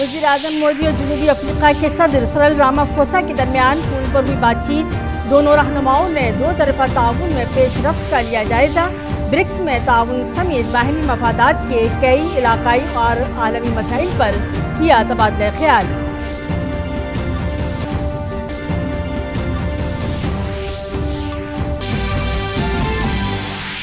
वज़ीर-ए-आज़म मोदी और जनूबी अफ्रीका के सदर सिरिल रामाफोसा के दरमियान फोन पर हुई बातचीत। दोनों रहनुमाओं ने दो तरफा ताउन में पेशरफ्त का लिया जायजा। ब्रिक्स में ताउन समेत बाहमी मफादात के कई इलाकाई और आलमी मसाइल पर किया तबादला ख्याल।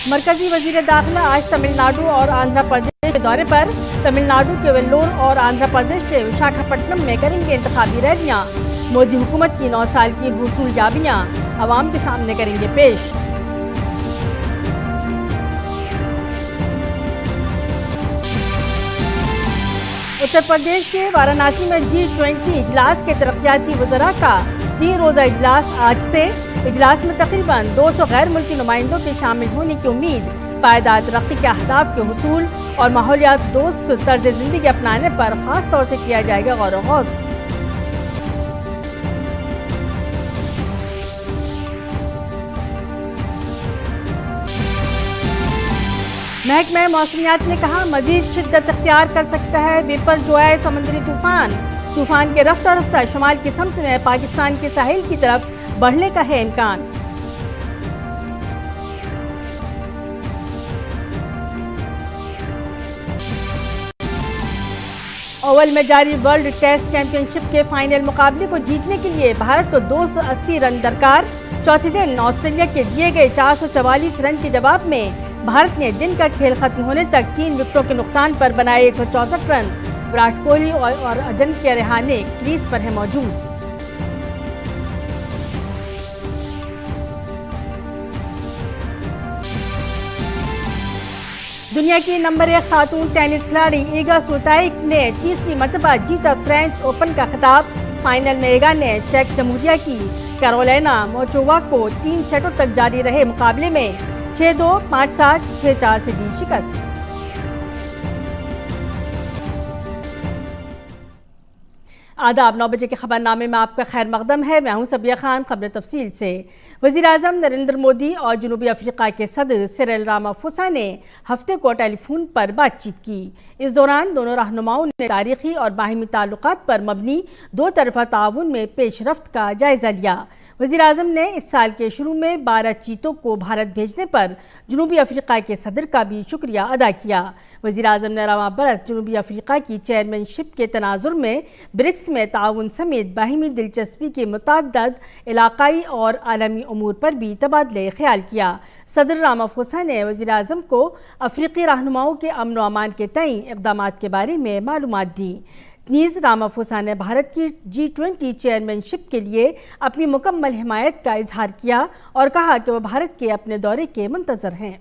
मरकजी वजीर दाखिला आज तमिलनाडु और आंध्र प्रदेश के दौरे पर। तमिलनाडु के वेल्लोर और आंध्र प्रदेश के विशाखापट्टनम में करेंगे इंतखाबी रैलियां। मोदी हुकूमत की 9 साल की हुसूलियाबियां अवाम के सामने करेंगे पेश। उत्तर प्रदेश के वाराणसी में G20 इजलास के तरक्याती वज़रा का 3 रोज़ा इजलास आज से। इजलास में तकरीबन 200 गैर मुल्की नुमाइंदों के शामिल होने की उम्मीद। पायदार तरक्की के अहदाफ के हुसूल और माहौलियात दोस्त तर्ज जिंदगी अपनाने पर खास तौर से किया जाएगा गौर व गौस। महकमा मौसमियात ने कहा मजीद शिद्दत अख्तियार कर सकता है बिपरजॉय समुद्री तूफान। तूफान के रफ्ता रफ्ता शुमाल की समत में पाकिस्तान के साहिल की तरफ बढ़ने का है इम्कान। ओवल में जारी वर्ल्ड टेस्ट चैंपियनशिप के फाइनल मुकाबले को जीतने के लिए भारत को 280 रन दरकार। चौथे दिन ऑस्ट्रेलिया के दिए गए 444 रन के जवाब में भारत ने दिन का खेल खत्म होने तक 3 विकेटों के नुकसान पर बनाए 164 रन। विराट कोहली और अजिंक्य रहाणे क्रीज पर है मौजूद। दुनिया की नंबर 1 खातून टेनिस खिलाड़ी ईगा स्वितेक ने तीसरी मरतबा जीता फ्रेंच ओपन का खिताब। फाइनल में ईगा ने चेक जमहूरिया की कैरोलिना मोचोवा को 3 सेटों तक जारी रहे मुकाबले में 6-2, 5-7, 6-4 से दी शिकस्त। आदाब 9 बजे के खबरनामे में आपका खैर मकदम है। मैं हूं सबिया खान। खबर तफसील से। वज़ीर-ए-आज़म नरेंद्र मोदी और जनूबी अफ्रीका के सदर सिरिल रामाफोसा ने हफ्ते को टेलीफोन पर बातचीत की। इस दौरान दोनों रहनुमाओं ने तारीखी और बाहमी ताल्लुकात पर मबनी 2 तरफा ताउन में पेशरफ्त का जायजा लिया। वज़ीर-ए-आज़म ने इस साल के शुरू में 12 चीतों को भारत भेजने पर जनूबी अफ्रीका के सदर का भी शुक्रिया अदा किया। वज़ीर-ए-आज़म ने रवां बरस जनूबी अफ्रीका की चेयरमैनशिप के तनाजुर में ब्रिक्स में ताउन समेत बाहिमी दिलचस्पी के मुतअद्दिद इलाकाई और आलमी उमूर पर भी तबादले ख्याल किया। सदर रामाफोसा ने वज़ीर-ए-आज़म को अफ्रीकी रहनुमाओं के अमन व अमान के तय इक़दामात के बारे में मालूमात दी। नीज़ रामाफोसा ने भारत की G20 चेयरमैनशिप के लिए अपनी मुकम्मल हिमायत का इजहार किया और कहा कि वह भारत के अपने दौरे के मुंतज़र हैं।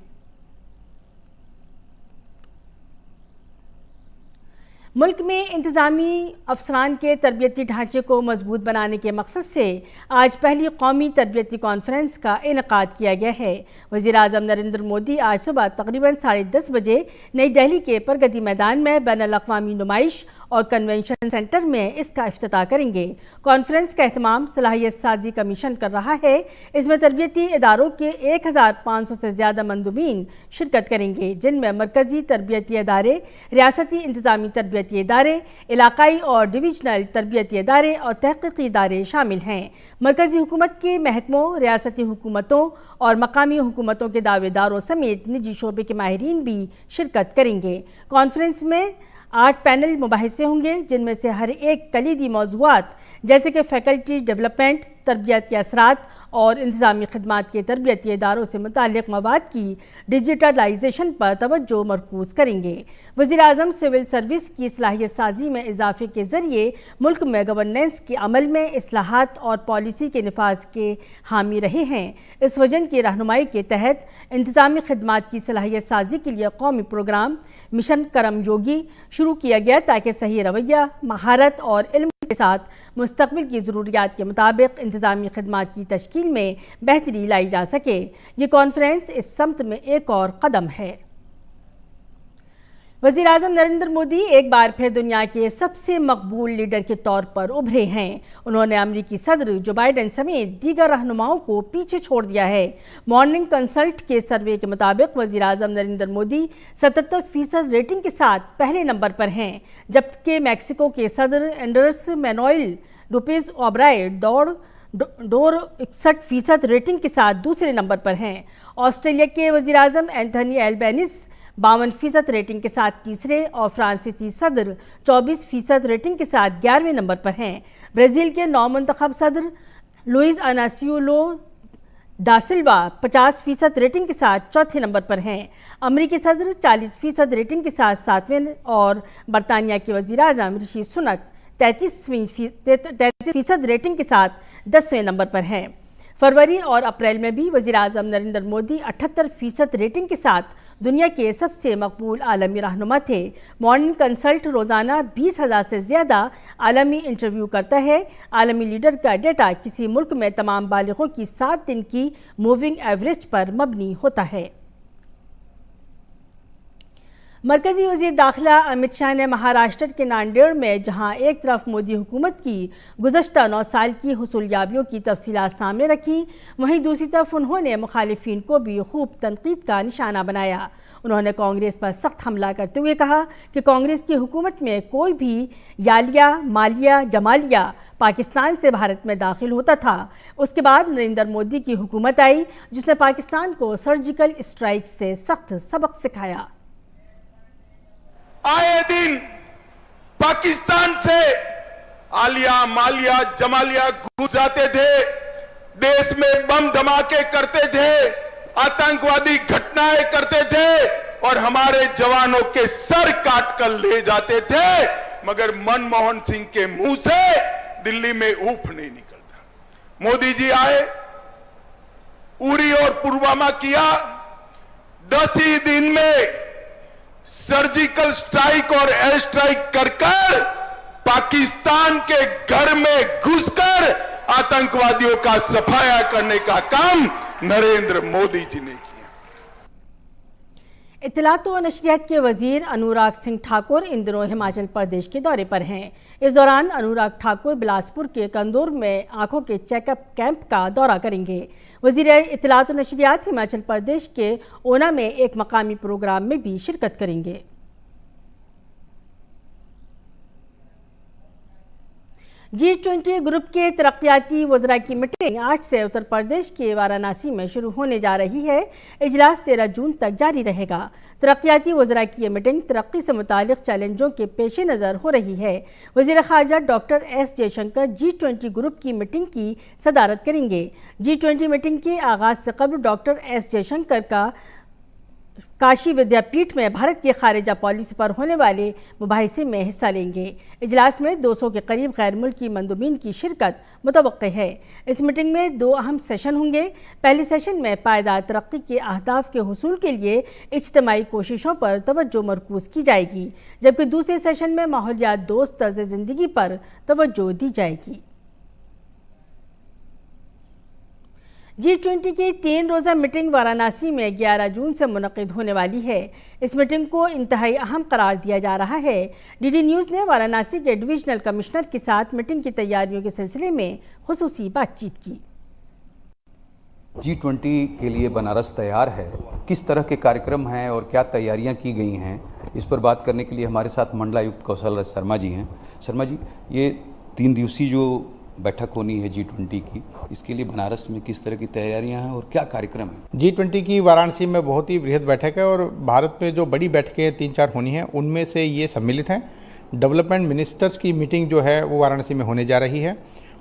मुल्क में इंतज़ामी अफसरान के तरबियती ढांचे को मजबूत बनाने के मकसद से आज पहली कौमी तरबियती कॉन्फ्रेंस का इनेकाद किया गया है। वज़ीर-ए-आज़म नरेंद्र मोदी आज सुबह तकरीबन 10:30 बजे नई दिल्ली के प्रगति मैदान में बैनुल-अक़वामी नुमाइश और कन्वेंशन सेंटर में इसका इफ्तिताह करेंगे। कॉन्फ्रेंस का एहतमाम सलाहियत साजी कमीशन कर रहा है। इसमें तरबियती इदारों के 1500 से ज़्यादा मंदूबीन शिरकत करेंगे, जिनमें मरकज़ी तरबियती इदारे, रियासती इंतज़ामी तरबियती इदारे, इलाकाई और डिवीजनल तरबियती इदारे और तहक़ीक़ी इदारे शामिल हैं। मरकज़ी हुकूमत के महकमों, रियासती हुकूमतों और मकामी हुकूमतों के दावेदारों समेत निजी शोबे के माहिरीन भी शिरकत करेंगे। कॉन्फ्रेंस में 8 पैनल मुबाहिसे होंगे, जिनमें से हर एक कलीदी मौज़ूआत जैसे कि फैकल्टी डेवलपमेंट, तरबियती असरात और इंतज़ामी खदमात के तरबियती इदारों से मुताल्लिक़ मवाद की डिजिटलाइजेशन पर तवज्जो मरकूज़ करेंगे। वज़ीर-ए-आज़म सिविल सर्विस की सलाहियत साजी में इजाफे के ज़रिए मुल्क में गवर्नेंस के अमल में इस्लाहात और पॉलिसी के निफाज के हामी रहे हैं। इस वजन की रहनुमाई के तहत इंतज़ामी खदमात की सलाहियत साजी के लिए कौमी प्रोग्राम मिशन करम योगी शुरू किया गया, ताकि सही रवैया, महारत और इल्म के साथ मुस्तक़बिल की ज़रूरियात के मुताबिक इंतज़ामी खदमात की तश्कील में बेहतरी लाई जा सके। ये कॉन्फ्रेंस इस समत में एक और कदम है। वज़ीर आज़म नरेंद्र मोदी एक बार फिर दुनिया के सबसे मकबूल लीडर के तौर पर उभरे हैं। उन्होंने अमेरिकी सदर जो बाइडेन समेत दीगर रहनुमाओं को पीछे छोड़ दिया है। मॉर्निंग कंसल्ट के सर्वे के मुताबिक वज़ीर आज़म नरेंद्र मोदी 77% रेटिंग के साथ पहले नंबर पर हैं, जबकि मैक्सिको के सदर एंड्रेस मैनुएल लópez ओब्राडोर 61% रेटिंग के साथ दूसरे नंबर पर हैं। ऑस्ट्रेलिया के वज़ीर आज़म एंथनी एल्बेनीज़ 52% रेटिंग के साथ तीसरे और फ्रांसीसी सदर 24% रेटिंग के साथ 11वें नंबर पर हैं। ब्राज़ील के नौमुंतखब सदर लुइस इनासियो दा सिल्वा 50% रेटिंग के साथ चौथे नंबर पर हैं। अमेरिकी सदर 40% रेटिंग के साथ 7वें और बरतानिया के वज़ीर आज़म ऋषि सुनक 33% रेटिंग के साथ 10वें नंबर पर हैं। फरवरी और अप्रैल में भी वज़ीर आज़म नरेंद्र मोदी 78% रेटिंग के साथ दुनिया के सबसे मकबूल आलमी रहनुमा थे। मॉर्निंग कंसल्ट रोज़ाना 20,000 से ज़्यादा आलमी इंटरव्यू करता है। आलमी लीडर का डेटा किसी मुल्क में तमाम बालिगों की 7 दिन की मूविंग एवरेज पर मबनी होता है। मरकजी वज़ीर दाखिला अमित शाह ने महाराष्ट्र के नांदेड़ में जहां एक तरफ मोदी हुकूमत की गुज़श्ता 9 साल की हुसूलियाबियों की तफसीलात सामने रखी, वहीं दूसरी तरफ उन्होंने मुखालिफिन को भी खूब तनकीद का निशाना बनाया। उन्होंने कांग्रेस पर सख्त हमला करते हुए कहा कि कांग्रेस की हुकूमत में कोई भी यालिया मालिया जमालिया पाकिस्तान से भारत में दाखिल होता था। उसके बाद नरेंद्र मोदी की हुकूमत आई, जिसने पाकिस्तान को सर्जिकल स्ट्राइक से सख्त सबक सिखाया। आए दिन पाकिस्तान से आलिया मालिया जमालिया घुस जाते थे, देश में बम धमाके करते थे, आतंकवादी घटनाएं करते थे और हमारे जवानों के सर काट कर ले जाते थे, मगर मनमोहन सिंह के मुंह से दिल्ली में ऊफ नहीं निकलता। मोदी जी आए, उरी और पुलवामा किया, 10 ही दिन में सर्जिकल स्ट्राइक और एयर स्ट्राइक कर पाकिस्तान के घर में घुसकर आतंकवादियों का सफाया करने का काम नरेंद्र मोदी जी ने किया। इत्तलात व नशरियात के वजीर अनुराग सिंह ठाकुर इन दिनों हिमाचल प्रदेश के दौरे पर हैं। इस दौरान अनुराग ठाकुर बिलासपुर के कंदौर में आंखों के चेकअप कैंप का दौरा करेंगे। वजीर इत्तलात व नशरियात हिमाचल प्रदेश के ऊना में एक मकामी प्रोग्राम में भी शिरकत करेंगे। G20 ग्रुप के तरक्याती वज़रा की मीटिंग आज से उत्तर प्रदेश के वाराणसी में शुरू होने जा रही है। इजलास 13 जून तक जारी रहेगा। तरक्याती वज़रा की यह मीटिंग तरक्की से मुतालिक चैलेंजों के पेश नज़र हो रही है। वज़ीर ख़ारजा doctor S Jaishankar G20 group की मीटिंग की सदारत करेंगे। G20 मीटिंग के आगाज़ से कबल डॉक्टर एस जयशंकर का काशी विद्यापीठ में भारत की खारिजा पॉलिसी पर होने वाले मुबाहिसे में हिस्सा लेंगे। इजलास में 200 के करीब गैर मुल्की मंदूबीन की शिरकत मुतवक्के है। इस मीटिंग में 2 अहम सेशन होंगे। पहले सेशन में पायदार तरक्की के अहदाफ के हुसूल के लिए इज्तिमाई कोशिशों पर तवज्जो मरकूज़ की जाएगी, जबकि दूसरे सेशन में माहौलियात दोस्त तर्ज ज़िंदगी पर तवज्जो दी जाएगी। G20 की 3 रोज़ा मीटिंग वाराणसी में 11 जून से मुनक़िद होने वाली है। इस मीटिंग को इंतहाई अहम करार दिया जा रहा है। DD न्यूज़ ने वाराणसी के डिविजनल कमिश्नर के साथ मीटिंग की तैयारियों के सिलसिले में खुसूसी बातचीत की। G20 के लिए बनारस तैयार है, किस तरह के कार्यक्रम हैं और क्या तैयारियां की गई हैं, इस पर बात करने के लिए हमारे साथ मंडलायुक्त कौशल राज शर्मा जी हैं। शर्मा जी, ये 3 दिवसीय जो बैठक होनी है G20 की, इसके लिए बनारस में किस तरह की तैयारियां हैं और क्या कार्यक्रम है? G20 की वाराणसी में बहुत ही बृहद बैठक है और भारत में जो बड़ी बैठकें 3-4 होनी हैं उनमें से ये सम्मिलित हैं। डेवलपमेंट मिनिस्टर्स की मीटिंग जो है वो वाराणसी में होने जा रही है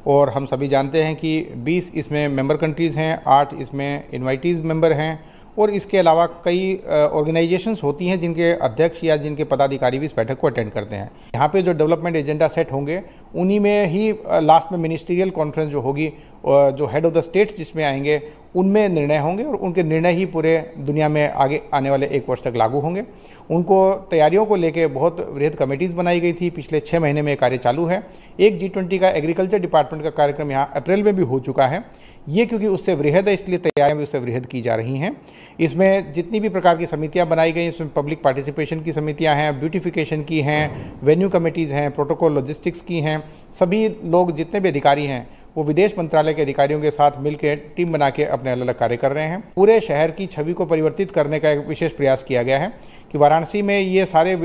और हम सभी जानते हैं कि 20 इसमें मेंबर कंट्रीज़ हैं, 8 इसमें इन्वाइटीज़ मेंबर हैं और इसके अलावा कई ऑर्गेनाइजेशंस होती हैं जिनके अध्यक्ष या जिनके पदाधिकारी भी इस बैठक को अटेंड करते हैं। यहाँ पे जो डेवलपमेंट एजेंडा सेट होंगे उन्हीं में ही लास्ट में मिनिस्ट्रियल कॉन्फ्रेंस जो होगी, जो हेड ऑफ द स्टेट्स जिसमें आएंगे उनमें निर्णय होंगे और उनके निर्णय ही पूरे दुनिया में आगे आने वाले 1 वर्ष तक लागू होंगे। उनको तैयारियों को लेके बहुत वृहद कमेटीज़ बनाई गई थी। पिछले 6 महीने में कार्य चालू है। एक G20 का एग्रीकल्चर डिपार्टमेंट का कार्यक्रम यहाँ अप्रैल में भी हो चुका है। ये क्योंकि उससे वृहद है, इसलिए तैयारियां भी उससे वृहद की जा रही हैं। इसमें जितनी भी प्रकार की समितियां बनाई गई, इसमें पब्लिक पार्टिसिपेशन की समितियां हैं, ब्यूटिफिकेशन की हैं, वेन्यू कमेटीज़ हैं, प्रोटोकॉल लॉजिस्टिक्स की हैं। सभी लोग जितने भी अधिकारी हैं वो विदेश मंत्रालय के अधिकारियों के साथ मिलकर टीम बना के अपने अलग अलग कार्य कर रहे हैं। पूरे शहर की छवि को परिवर्तित करने का एक विशेष प्रयास किया गया है कि वाराणसी में ये सारे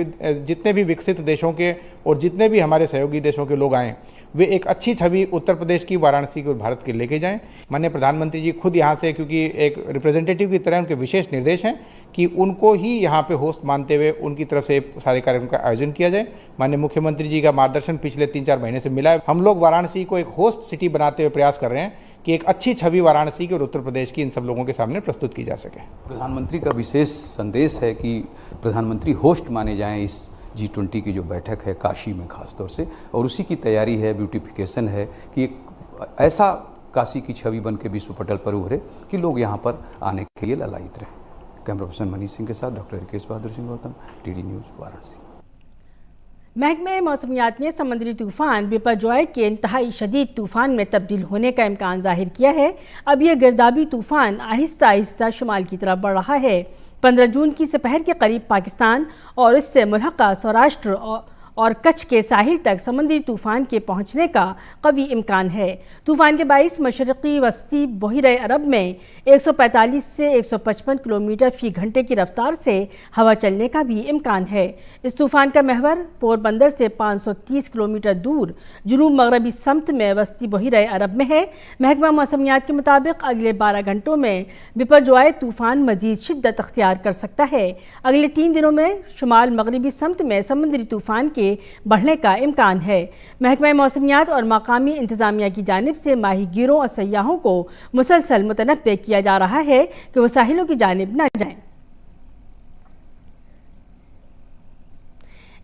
जितने भी विकसित देशों के और जितने भी हमारे सहयोगी देशों के लोग आएँ, वे एक अच्छी छवि उत्तर प्रदेश की, वाराणसी को, भारत के लेके जाएं। माननीय प्रधानमंत्री जी खुद यहाँ से, क्योंकि एक रिप्रेजेंटेटिव की तरह उनके विशेष निर्देश हैं कि उनको ही यहाँ पे होस्ट मानते हुए उनकी तरफ से सारे कार्यक्रम का आयोजन किया जाए। माननीय मुख्यमंत्री जी का मार्गदर्शन पिछले 3-4 महीने से मिला है। हम लोग वाराणसी को एक होस्ट सिटी बनाते हुए प्रयास कर रहे हैं कि एक अच्छी छवि वाराणसी की और उत्तर प्रदेश की इन सब लोगों के सामने प्रस्तुत की जा सके। प्रधानमंत्री का विशेष संदेश है कि प्रधानमंत्री होस्ट माने जाएं इस G20 की जो बैठक है काशी में खास तौर से, और उसी की तैयारी है, ब्यूटिफिकेशन है कि एक ऐसा काशी की छवि बन के विश्व पटल पर उभरे कि लोग यहाँ पर आने के लिए ललायित रहें। कैमरा पर्सन मनीष सिंह के साथ doctor Rikesh Bahadur Singh Gautam, TD news, Varanasi. महकमे मौसमियात ने समुद्री तूफान बिपरजॉय के इंतहाई शदीद तूफान में तब्दील होने का इम्कान जाहिर किया है। अब यह गिरदाबी तूफान आहिस्ता आहिस्ता शुमाल की तरफ बढ़ रहा है। 15 जून की दोपहर के करीब पाकिस्तान और इससे मुल्हका सौराष्ट्र और कच्छ के साहिल तक समुद्री तूफान के पहुंचने का कवी इम्कान है। तूफान के बाइस मशरक़ी वस्ती बहिरे अरब में 145 से 155 किलोमीटर फी घंटे की रफ्तार से हवा चलने का भी इम्कान है। इस तूफान का महवर पोरबंदर से 530 किलोमीटर दूर जुनूब मगरबी समत में वस्ती बहिरे अरब में है। महकमा मौसमियात के मुताबिक अगले 12 घंटों में बिपरजॉय तूफान मजीद शिद्दत अख्तियार कर सकता है। अगले 3 दिनों में शुमाल मगरबी समत में समुद्री तूफान के बढ़ने का इम्कान है। महकमा मौसमियात और मकामी इंतजामिया की जानिब से माहीगीरों और सयाहों को मुसलसल मुतनब्बे किया जा रहा है कि वो साहिलों की जानिब न जाएं।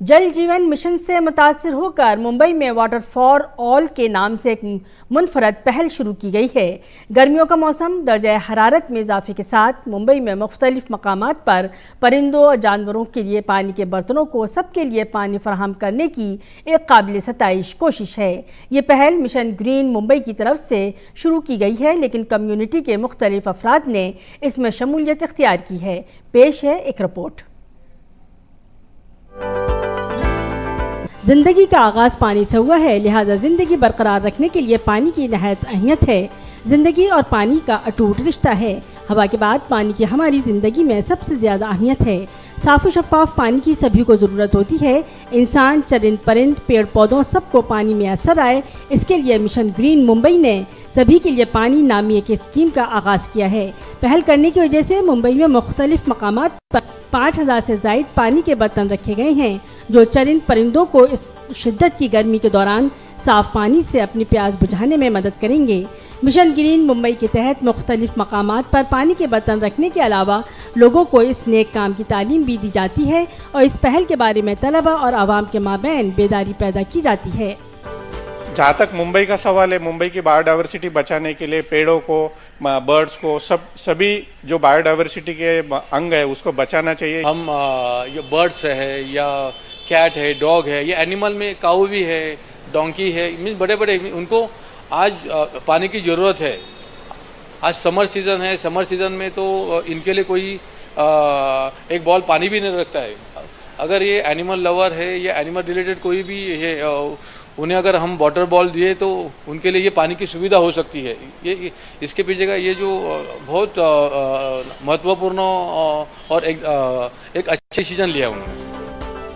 जल जीवन मिशन से मुतासिर होकर मुंबई में वाटर फॉर ऑल के नाम से एक मुनफरद पहल शुरू की गई है। गर्मियों का मौसम, दर्जा हरारत में इजाफे के साथ मुंबई में मुख्तलिफ मकामात पर परिंदों और जानवरों के लिए पानी के बर्तनों को सबके लिए पानी फराहम करने की एक काबिल सताइश कोशिश है। ये पहल मिशन ग्रीन मुंबई की तरफ से शुरू की गई है, लेकिन कम्युनिटी के मुख्तलिफ अफराद ने इसमें शमूलियत इख्तियार की है। पेश है एक रिपोर्ट। जिंदगी का आगाज पानी से हुआ है, लिहाजा जिंदगी बरकरार रखने के लिए पानी की नहायत अहमियत है। जिंदगी और पानी का अटूट रिश्ता है। हवा के बाद पानी की हमारी जिंदगी में सबसे ज्यादा अहमियत है। साफ शफाफ पानी की सभी को ज़रूरत होती है। इंसान, चरिंद परिंद, पेड़ पौधों सबको पानी में असर आए, इसके लिए मिशन ग्रीन मुंबई ने सभी के लिए पानी नामी एक स्कीम का आगाज़ किया है। पहल करने की वजह से मुंबई में मुख्तलिफ मकामात पर 5000 से ज़ायद पानी के बर्तन रखे गए हैं, जो चरिंद परिंदों को इस शिद्दत की गर्मी के दौरान साफ पानी से अपनी प्यास बुझाने में मदद करेंगे। मिशन ग्रीन मुंबई के तहत मुख्तलिफ मकामात पर पानी के बर्तन रखने के अलावा लोगों को इस नेक काम की तालीम भी दी जाती है और इस पहल के बारे में तलबा और आवाम के माबैन बेदारी पैदा की जाती है। जहाँ तक मुंबई का सवाल है, मुंबई की बायोडाइवर्सिटी बचाने के लिए पेड़ों को, बर्ड्स को, सभी जो बायोडाइवर्सिटी के अंग है उसको बचाना चाहिए। हम ये बर्ड्स है या कैट है, डॉग है, ये एनिमल में काऊ भी है, डोंकी है, मीन्स बड़े बड़े, उनको आज पानी की ज़रूरत है। आज समर सीज़न है, समर सीज़न में तो इनके लिए कोई एक बॉल पानी भी नहीं रखता है। अगर ये एनिमल लवर है या एनिमल रिलेटेड कोई भी है, उन्हें अगर हम वाटर बॉल दिए तो उनके लिए ये पानी की सुविधा हो सकती है। ये इसके पीछे का ये जो बहुत महत्वपूर्ण और एक अच्छा डिसीजन लिया उन्होंने।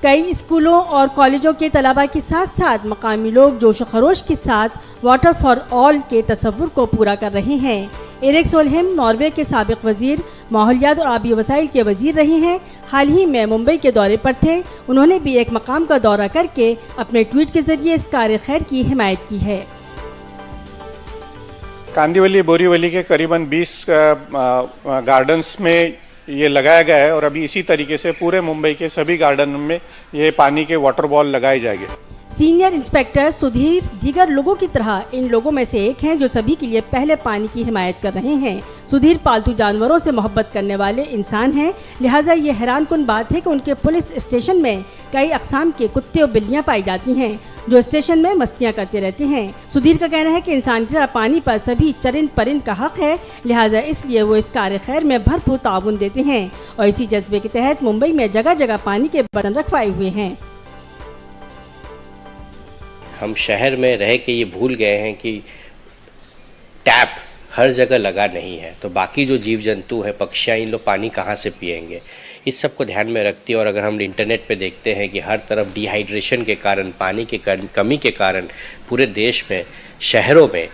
कई स्कूलों और कॉलेजों के तलबा के साथ साथ मकामी लोग जोश खरोश के साथ वाटर फॉर ऑल के तस्वुर को पूरा कर रहे हैं। एरिक सोलहेम नॉर्वे के साबिक वजीर, माहौलियात और आबी वसाइल के वजीर रहे हैं। हाल ही में मुंबई के दौरे पर थे। उन्होंने भी एक मकाम का दौरा करके अपने ट्वीट के जरिए इस कार्य खैर की हिमायत की है। कांदीवली बोरीवली के करीबन 20 गार्डन्स में ये लगाया गया है और अभी इसी तरीके से पूरे मुंबई के सभी गार्डन में ये पानी के वाटर बॉल लगाए जाएंगे। सीनियर इंस्पेक्टर सुधीर दीगर लोगों की तरह इन लोगों में से एक हैं जो सभी के लिए पहले पानी की हिमायत कर रहे हैं। सुधीर पालतू जानवरों से मोहब्बत करने वाले इंसान हैं, लिहाजा ये हैरान कुन बात है कि उनके पुलिस स्टेशन में कई अक़साम के कुत्ते और बिल्लियां पाई जाती हैं। जो स्टेशन में मस्तियां करते रहते हैं। सुधीर का कहना है कि इंसान की तरह पानी पर सभी चरिंद परिंद का हक है, लिहाजा इसलिए वो इस कार्य खैर में भरपूर ताउन देते हैं और इसी जज्बे के तहत मुंबई में जगह जगह पानी के बर्तन रखवाए हुए हैं। हम शहर में रह के ये भूल गए हैं कि टैप हर जगह लगा नहीं है, तो बाकी जो जीव जंतु हैं, पक्षियाँ, इन लोग पानी कहाँ से पिएंगे, इस सब को ध्यान में रखती है। और अगर हम इंटरनेट पे देखते हैं कि हर तरफ डिहाइड्रेशन के कारण, पानी के कमी के कारण पूरे देश में, शहरों में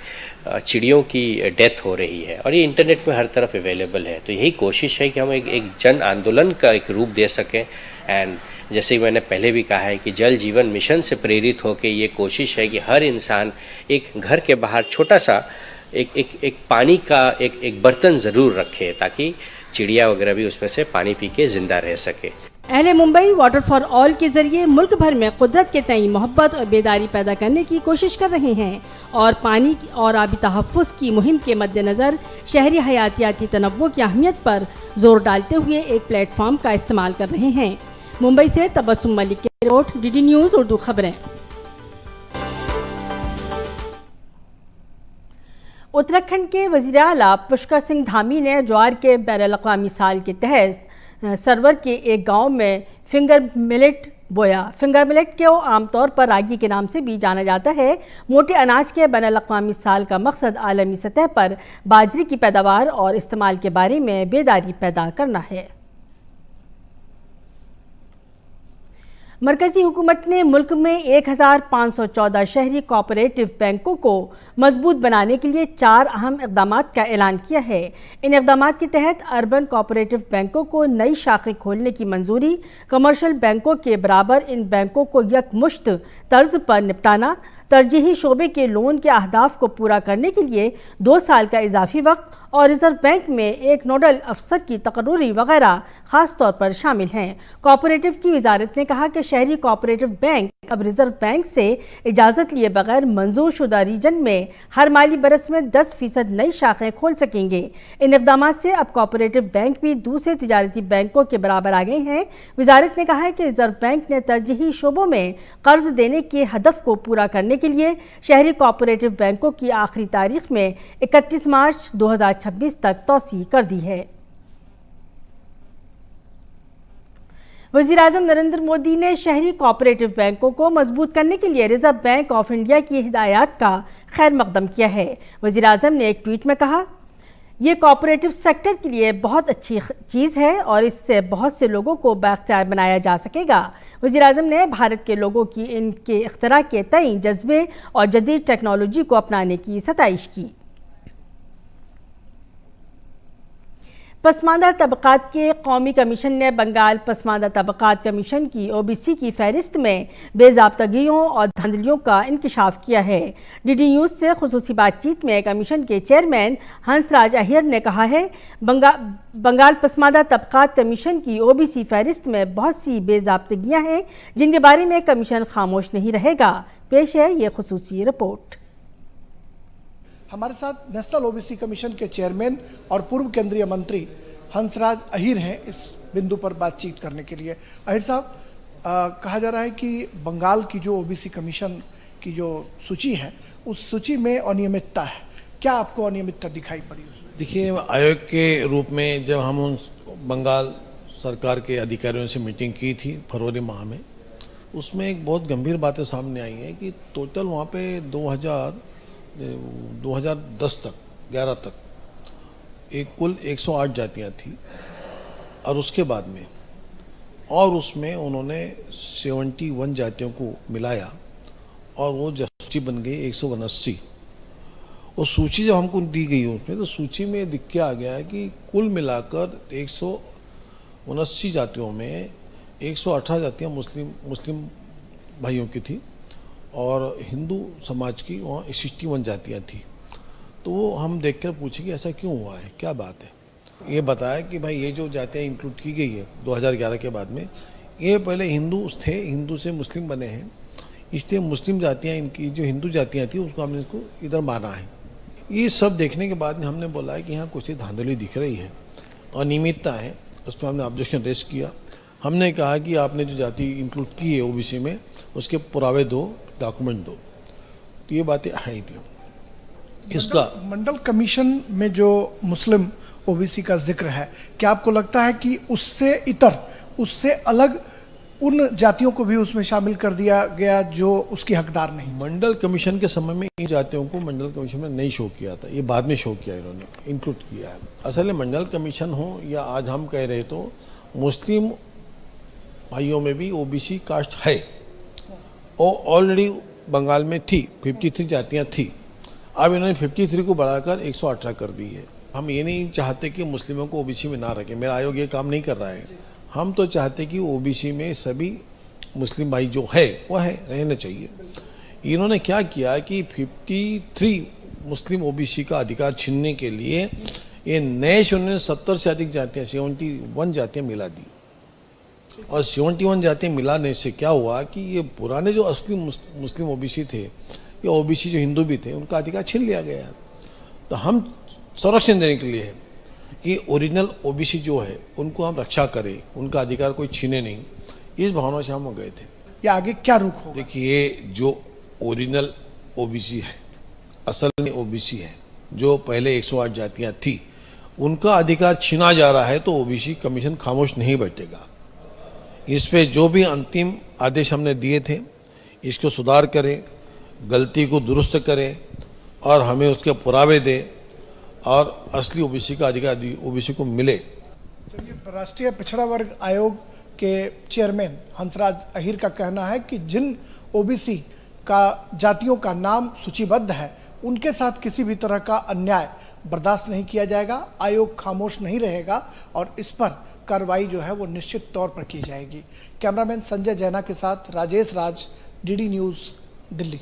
चिड़ियों की डेथ हो रही है और ये इंटरनेट में हर तरफ अवेलेबल है। तो यही कोशिश है कि हम एक जन आंदोलन का एक रूप दे सकें। एंड जैसे मैंने पहले भी कहा है कि जल जीवन मिशन से प्रेरित होकर ये कोशिश है कि हर इंसान एक घर के बाहर छोटा सा एक पानी का एक बर्तन ज़रूर रखे, ताकि चिड़िया वगैरह भी उसमें से पानी पी के जिंदा रह सके। अहले मुंबई वाटर फॉर ऑल के जरिए मुल्क भर में कुदरत के तई मोहब्बत और बेदारी पैदा करने की कोशिश कर रहे हैं और पानी और आबी तहफ़्फ़ुज़ की मुहिम के मद्देनज़र शहरी हयातियाती तनव्वुर की अहमियत पर जोर डालते हुए एक प्लेटफॉर्म का इस्तेमाल कर रहे हैं। मुंबई से तबस्सुम मलिक की रिपोर्ट, DD न्यूज़ उर्दू खबरें। उत्तराखंड के वज़ीर आला पुष्कर सिंह धामी ने ज्वार के बैनुल-अक़वामी साल के तहत सरवर के एक गांव में फिंगर मिलेट बोया। फिंगर मिलेट को आमतौर पर रागी के नाम से भी जाना जाता है। मोटे अनाज के बैनुल-अक़वामी साल का मकसद आलमी सतह पर बाजरे की पैदावार और इस्तेमाल के बारे में बेदारी पैदा करना है। मरकजी हुकूमत ने मुल्क में 1514 शहरी कोऑपरेटिव बैंकों को मजबूत बनाने के लिए 4 अहम इक़दामात का ऐलान किया है। इन इक़दामात के तहत अर्बन कोऑपरेटिव बैंकों को नई शाखें खोलने की मंजूरी, कमर्शियल बैंकों के बराबर इन बैंकों को यकमुश्त तर्ज पर निपटाना, तरजीही शोबे के लोन के अहदाफ को पूरा करने के लिए 2 साल का इजाफी वक्त और रिजर्व बैंक में एक नोडल अफसर की तकर्री वगैरह खास तौर पर शामिल हैं। कोऑपरेटिव की वजारत ने कहा कि शहरी कोऑपरेटिव बैंक अब रिजर्व बैंक से इजाज़त लिए बगैर मंजूर शुदा रीजन में हर माली बरस में 10% नई शाखें खोल सकेंगे। इन इक़दाम से अब कोऑपरेटिव बैंक भी दूसरे तिजारती बैंकों के बराबर आ गए हैं। वजारत ने कहा है कि रिजर्व बैंक ने तरजीही शोबों में कर्ज देने के हदफ को पूरा करने के लिए शहरी कोऑपरेटिव बैंकों की आखिरी तारीख में 31 मार्च 2026 तक तौसी कर दी है। वज़ीर-ए-आज़म नरेंद्र मोदी ने शहरी कोऑपरेटिव बैंकों को मजबूत करने के लिए रिजर्व बैंक ऑफ इंडिया की हिदायत का खैर मकदम किया है। वज़ीर-ए-आज़म ने एक ट्वीट में कहा, ये कोऑपरेटिव सेक्टर के लिए बहुत अच्छी चीज़ है और इससे बहुत से लोगों को बाख्तियार बनाया जा सकेगा। वज़ीर-ए-आज़म ने भारत के लोगों की इनके इख्तिरा के तई जज्बे और जदीद टेक्नोलॉजी को अपनाने की सताइश की। पसमानदा तबक़ात के कौमी कमीशन ने बंगाल पसमानदा तबक़ात कमीशन की OBC की फहरिस्त में बेज़ाब्तगियों और धांधलियों का इंकशाफ किया है। DD न्यूज़ से खुसूसी बातचीत में कमीशन के चेयरमैन हंसराज अहिर ने कहा है, बंगाल पसमानदा तबक़ात कमीशन की OBC फहरिस्त में बहुत सी बेज़ाब्तगियाँ हैं जिनके बारे में कमीशन खामोश नहीं रहेगा। पेश है ये खुसूसी रिपोर्ट। हमारे साथ नेशनल OBC कमीशन के चेयरमैन और पूर्व केंद्रीय मंत्री हंसराज अहिर हैं इस बिंदु पर बातचीत करने के लिए। अहिर साहब, कहा जा रहा है कि बंगाल की जो OBC कमीशन की जो सूची है उस सूची में अनियमितता है, क्या आपको अनियमितता दिखाई पड़ी? देखिए, आयोग के रूप में जब हम उन बंगाल सरकार के अधिकारियों से मीटिंग की थी फरवरी माह में, उसमें एक बहुत गंभीर बातें सामने आई हैं कि टोटल वहाँ पे 2010 तक 11 तक एक कुल 108 जातियाँ थी और उसके बाद में और उसमें उन्होंने 71 जातियों को मिलाया और वो सूची बन गई 179। और सूची जब हमको दी गई उसमें, तो सूची में दिख के आ गया है कि कुल मिलाकर 179 जातियों में 118 जातियाँ मुस्लिम भाइयों की थी और हिंदू समाज की वहाँ 61 जातियाँ थी। तो हम देखकर पूछे कि ऐसा क्यों हुआ है, क्या बात है। ये बताया कि भाई ये जो जातियाँ इंक्लूड की गई है 2011 के बाद में, ये पहले हिंदू थे, हिंदू से मुस्लिम बने हैं, इसलिए मुस्लिम जातियाँ, इनकी जो हिंदू जातियाँ थी उसको हमने इसको इधर माना है। ये सब देखने के बाद में हमने बोला है कि यहाँ कुछ धांधली दिख रही है, अनियमितता है। उस पर हमने ऑब्जेक्शन रेज किया। हमने कहा कि आपने जो जाति इंक्लूड की है OBC में उसके पुरावे दो, डॉक्यूमेंट दो, तो ये बातें आई थी। इसका मंडल कमीशन में जो मुस्लिम ओबीसी का जिक्र है, क्या आपको लगता है कि उससे इतर, उससे अलग उन जातियों को भी उसमें शामिल कर दिया गया जो उसकी हकदार नहीं? मंडल कमीशन के समय में इन जातियों को मंडल कमीशन में नहीं शो किया था, ये बाद में शो किया, इन्होंने इंक्लूड किया है। असल में मंडल कमीशन हो या आज हम कह रहे तो मुस्लिम भाइयों में भी ओबीसी कास्ट है और ऑलरेडी बंगाल में थी, 53 जातियाँ थी। अब इन्होंने 53 को बढ़ाकर 118 कर दी है। हम ये नहीं चाहते कि मुस्लिमों को ओबीसी में ना रखें, मेरा आयोग ये काम नहीं कर रहा है। हम तो चाहते कि ओबीसी में सभी मुस्लिम भाई जो है वह है, रहना चाहिए। इन्होंने क्या किया कि 53 मुस्लिम ओबीसी का अधिकार छीनने के लिए ये नए 70 से अधिक जातियाँ, 71 जातियाँ मिला दी। और 71 जातियाँ मिलाने से क्या हुआ कि ये पुराने जो असली मुस्लिम ओबीसी थे या ओबीसी जो हिंदू भी थे, उनका अधिकार छीन लिया गया। तो हम संरक्षण देने के लिए है कि ओरिजिनल ओबीसी जो है उनको हम रक्षा करें, उनका अधिकार कोई छीने नहीं, इस भावना से हम गए थे। या आगे क्या रुख होगा? देखिए, जो ओरिजिनल ओबीसी है, असल में ओबीसी है, जो पहले 108 जातियां थी, उनका अधिकार छीना जा रहा है, तो ओबीसी कमीशन खामोश नहीं बैठेगा। इस पे जो भी अंतिम आदेश हमने दिए थे, इसको सुधार करें, गलती को दुरुस्त करें और हमें उसके पुरावे दे और असली ओबीसी का अधिकार ओबीसी को मिले। राष्ट्रीय पिछड़ा वर्ग आयोग के चेयरमैन हंसराज अहीर का कहना है कि जिन ओबीसी का जातियों का नाम सूचीबद्ध है, उनके साथ किसी भी तरह का अन्याय बर्दाश्त नहीं किया जाएगा, आयोग खामोश नहीं रहेगा और इस पर कार्रवाई जो है वो निश्चित तौर पर की जाएगी। कैमरामैन संजय जैना के साथ Rajesh Raj, DD news, Delhi.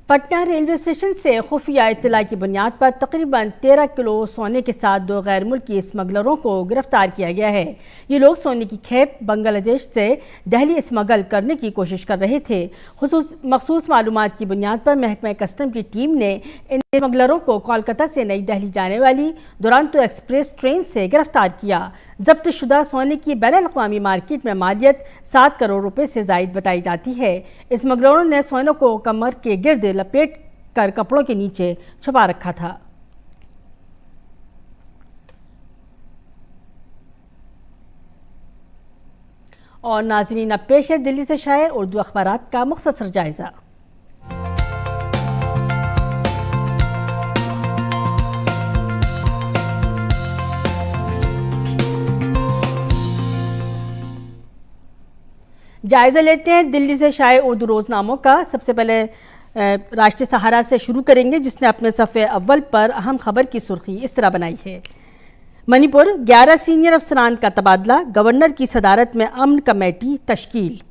Patna railway station से खुफिया इत्तला की बुनियाद पर तकरीबन 13 किलो सोने के साथ 2 गैर मुल्की स्मगलरों को गिरफ्तार किया गया है। ये लोग सोने की खेप बांग्लादेश से दिल्ली स्मगल करने की कोशिश कर रहे थे। मखसूस मालूमात की बुनियाद पर महकमा कस्टम की टीम ने इन स्मगलरों को कोलकाता से नई दिल्ली जाने वाली दुरांतो एक्सप्रेस ट्रेन से गिरफ्तार किया। जब्त शुदा सोने की बैनुल-अक़वामी मार्केट में मालियत 7 करोड़ रुपए से ज़ायद बताई जाती है। स्मगलरों ने सोने को कमर के गिर्द लपेट कर कपड़ों के नीचे छुपा रखा था। और नाज़रीन, अब पेश है दिल्ली से शाये उर्दू अखबारात का मुख्तसर जायजा। जायजा लेते हैं दिल्ली से शाये उर्दू रोजनामों का। सबसे पहले राष्ट्रीय सहारा से शुरू करेंगे, जिसने अपने सफ़े अव्वल पर अहम खबर की सुर्खी इस तरह बनाई है। मणिपुर 11 सीनियर अफसरान का तबादला, गवर्नर की सदारत में अमन कमेटी तश्कील।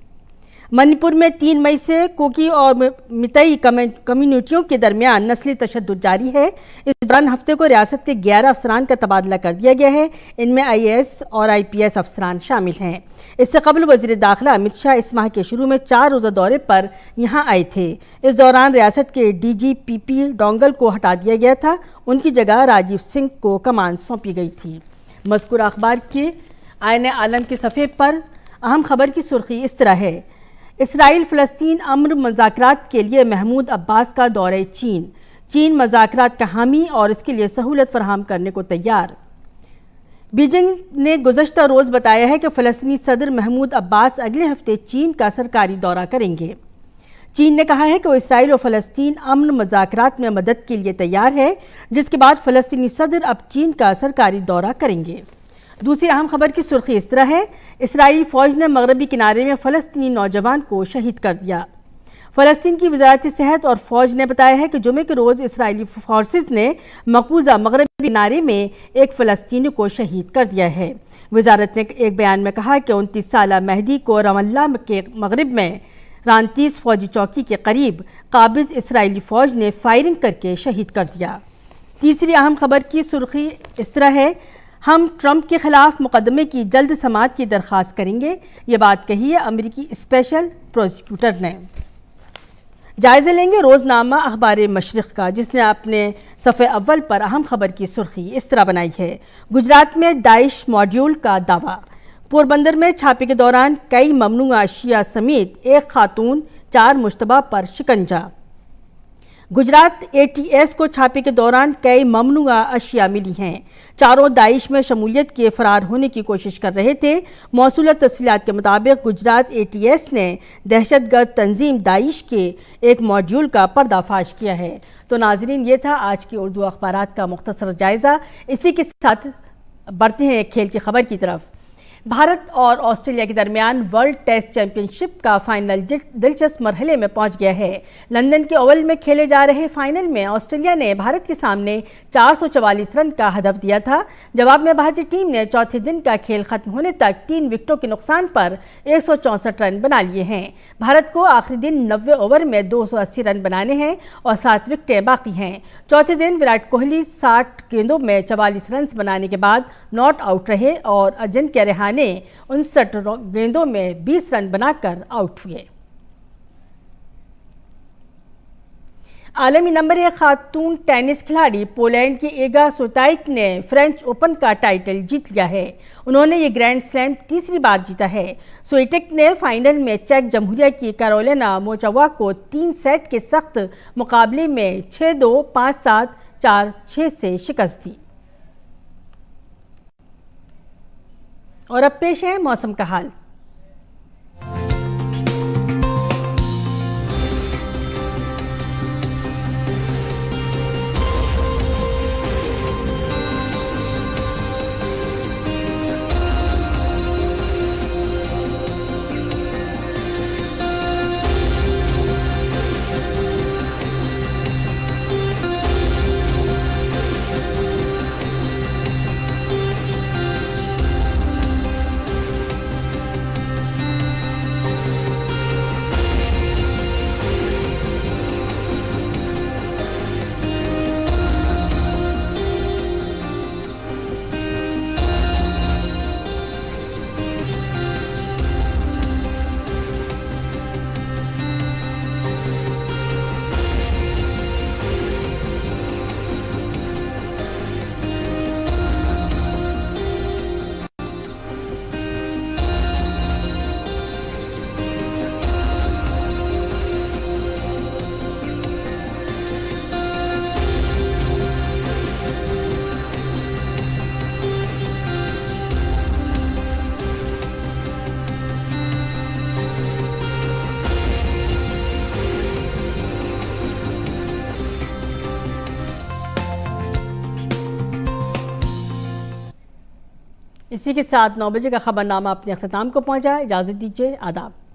मणिपुर में 3 मई से कोकी और मितई कम्युनिटियों के दरमियान नस्ली तशद्दुद जारी है। इस दौरान हफ्ते को रियासत के 11 अफसरान का तबादला कर दिया गया है। इनमें IAS और IPS अफसरान शामिल हैं। इससे कबल वज़ीर दाखिला अमित शाह इस माह के शुरू में 4 रोज़ा दौरे पर यहाँ आए थे। इस दौरान रियासत के DGPP डोंगल को हटा दिया गया था, उनकी जगह राजीव सिंह को कमान सौंपी गई थी। मज़कूरा अखबार के आईने आलम के सफ़े पर अहम खबर की सुर्खी इस तरह है। इसराइल फ़लस्तीन अमन मज़ाकरात के लिए महमूद अब्बास का दौरे चीन। चीन मज़ाकरात का हामी और इसके लिए सहूलत फराहम करने को तैयार। बीजिंग ने गुज़श्ता रोज़ बताया है कि फ़लस्तीनी सदर महमूद अब्बास अगले हफ्ते चीन का सरकारी दौरा करेंगे। चीन ने कहा है कि वो इसराइल और फ़लस्तीन अमन मज़ाकरात में मदद के लिए तैयार है, जिसके बाद फ़लस्तीनी सदर अब चीन का सरकारी दौरा करेंगे। दूसरी अहम खबर की सुर्खी इस तरह है। इसराइली फ़ौज ने मगरबी किनारे में फ़लस्तीनी नौजवान को शहीद कर दिया। फ़लस्तीन की वज़ारत सेहत और फ़ौज ने बताया है कि जुमे के रोज़ इसराइली फोर्सेस ने मकबूजा मगरबी किनारे में एक फ़लस्तीनी को शहीद कर दिया है। वज़ारत ने एक बयान में कहा कि 29 साला मेहदी को रमल्ला के मगरब में रानतीस फ़ौजी चौकी के करीब काबिज़ इसराइली फ़ौज ने फायरिंग करके शहीद कर दिया। तीसरी अहम खबर की सुर्खी इस तरह है। हम ट्रंप के खिलाफ मुकदमे की जल्द समाअत की दरख्वास्त करेंगे, ये बात कही है अमेरिकी स्पेशल प्रोसिक्यूटर ने। जायज़ा लेंगे रोज़नामा अखबार मशरिक़ का, जिसने अपने सफ़े अव्वल पर अहम खबर की सुर्खी इस तरह बनाई है। गुजरात में दाइश मॉड्यूल का दावा। पोरबंदर में छापे के दौरान कई ममनुआ अशिया समेत एक खातून, 4 मुश्तबा पर शिकंजा। गुजरात ATS को छापे के दौरान कई ममनुआ अशिया मिली हैं। चारों दाइश में शमूलियत के फरार होने की कोशिश कर रहे थे। मौसूला तफसीलात के मुताबिक गुजरात ATS ने दहशतगर्द तंजीम दाइश के एक मॉड्यूल का पर्दाफाश किया है। तो नाजरीन, ये था आज की उर्दू अखबारात का मुख्तसर जायज़ा। इसी के साथ बढ़ते हैं एक खेल की खबर की तरफ। भारत और ऑस्ट्रेलिया के दरमियान वर्ल्ड टेस्ट चैंपियनशिप का फाइनल दिलचस्प मरहले में पहुंच गया है। लंदन के ओवल में खेले जा रहे फाइनल में ऑस्ट्रेलिया ने भारत के सामने 444 रन का हदफ दिया था। जवाब में भारतीय टीम ने चौथे दिन का खेल खत्म होने तक 3 विकेटों के नुकसान पर 164 रन बना लिए हैं। भारत को आखिरी दिन 90 ओवर में 280 रन बनाने हैं और 7 विकेटें बाकी हैं। चौथे दिन विराट कोहली 60 गेंदों में 44 रन बनाने के बाद नॉट आउट रहे और अजिंक्य रहाणे 59 गेंदों में 20 रन बनाकर आउट हुए। आलमी नंबर 1 खातून टेनिस खिलाड़ी पोलैंड की एगा स्वितेक ने फ्रेंच ओपन का टाइटल जीत लिया है। उन्होंने ये ग्रैंड स्लैम तीसरी बार जीता है। स्वितेक ने फाइनल में चेक जमहूरिया की कैरोलिना मोचावा को 3 सेट के सख्त मुकाबले में 6-2, 5-7, 4-6 से शिकस्त दी। और अब पेश है मौसम का हाल। इसी के साथ 9 बजे का खबरनामा अपने अख्ताम को पहुंचा। इजाज़त दीजिए, आदाब।